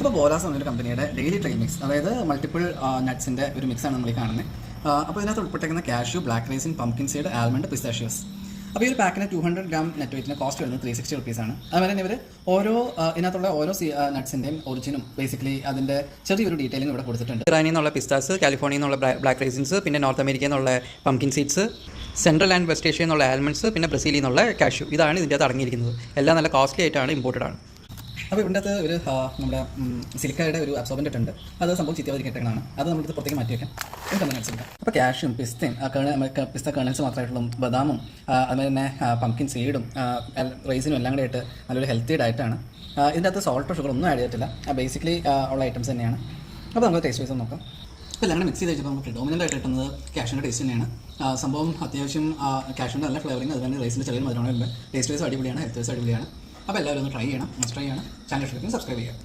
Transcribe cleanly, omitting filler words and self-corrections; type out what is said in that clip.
അപ്പോൾ ബോലാസ് എന്നൊരു കമ്പനിയുടെ ഡെയിലി ട്രെയിൽ മിക്സ്, അതായത് മൾട്ടിപ്പിൾ നട്ട്സിൻ്റെ ഒരു മിക്സാണ് നമ്മൾ ഈ കാണുന്നത്. അപ്പോൾ ഇതിനകത്ത് ഉൾപ്പെട്ടേക്കുന്ന cashew, black raisin, pumpkin seed, almond, pistachios. അപ്പോൾ ഈ ഒരു പാക്കിന് 200 ഗ്രാം നെറ്റ് വെയിറ്റിന് കോസ്റ്റ് വരുന്നത് 360 റുപ്പീസാണ്. അതുപോലെ തന്നെ ഇവർ ഇതിനകത്തുള്ള ഓരോ നട്ട്സിൻ്റെയും ഒറിജിനും ബേസിക്കലി അതിൻ്റെ ചെറിയൊരു ഡീറ്റെയിലിംഗ് ഇവിടെ കൊടുത്തിട്ടുണ്ട്. ഇറാനിൽ നിന്നുള്ള പിസ്താസ്, കാലിഫോർണിയയിൽ നിന്നുള്ള ബ്ലാക്ക് റൈസിൻസ്, പിന്നെ നോർത്ത് അമേരിക്കയിൽ നിന്നുള്ള pumpkin seeds, central and west ഏഷ്യയിൽ നിന്നുള്ള ആൽമണ്ട്സ്, പിന്നെ ബ്രസീലിൽ നിന്നുള്ള കാഷ്യൂ. ഇതാണ് ഇതിൻ്റെ അകത്ത് അടങ്ങിയിരിക്കുന്നത്. എല്ലാം നല്ല കോസ്റ്റ്ലി ആയിട്ടാണ്, ഇമ്പോർട്ടഡ് ആണ്. അപ്പോൾ ഇവിടെ അകത്ത് ഒരു നമ്മുടെ സിലിക്കയുടെ ഒരു അബ്സോർബൻ്റ് ഉണ്ട്. അത് സംഭവം ചിത്തവതിരിക്കട്ടകളാണ്. അത് നമ്മളിത് പുറത്തേക്ക് മാറ്റി വയ്ക്കാം. ഇത് നട്ട്സിലിക്കാം. അപ്പോൾ കാഷ്യും, പിസ്തയും, പിസ്ത കേണൽസ് മാത്രമായിട്ടുള്ള ബദാമും അതുപോലെ തന്നെ പംകിൻ സീഡും റൈസിനും എല്ലാം കൂടെ ആയിട്ട് നല്ലൊരു ഹെൽത്തി ഡയറ്റാണ്. ഇതിൻ്റെ അകത്ത് സോൾട്ടോ ഷുഗർ ഒന്നും ആഡ് ചെയ്തിട്ടില്ല. ബേസിക്കലി ഉള്ള ഐറ്റംസ് തന്നെയാണ്. അപ്പോൾ നമുക്ക് ടേസ്റ്റ് വൈസ് നോക്കാം. അപ്പോൾ എല്ലാം കൂടെ മിക്സ് ചെയ്ത് വെച്ചപ്പോൾ നമുക്ക് പ്രിഡോമിനൻ്റ് ആയിട്ട് കിട്ടുന്നത് കാഷ്യൂൻ്റെ ടേസ്റ്റ് തന്നെയാണ്. സംഭവം അത്യാവശ്യം കാഷ്യൂൻ്റെ നല്ല ഫ്ലേവറിങ്, അതുപോലെ റൈസിൻ്റെ ചെറിയൊരു മധുരമുണ്ട്. ടേസ്റ്റ് വൈസ് അടിപൊളിയാണ്, ഹെൽത്ത് വൈസ് അടിപൊളിയാണ്. അപ്പോൾ എല്ലാവരും ഒന്ന് ട്രൈ ചെയ്യണം, മസ്റ്റ് ട്രൈ ചെയ്യണം. ചാനൽ ഇഷ്ടപ്പെടുമെങ്കിൽ സബ്സ്ക്രൈബ് ചെയ്യുക.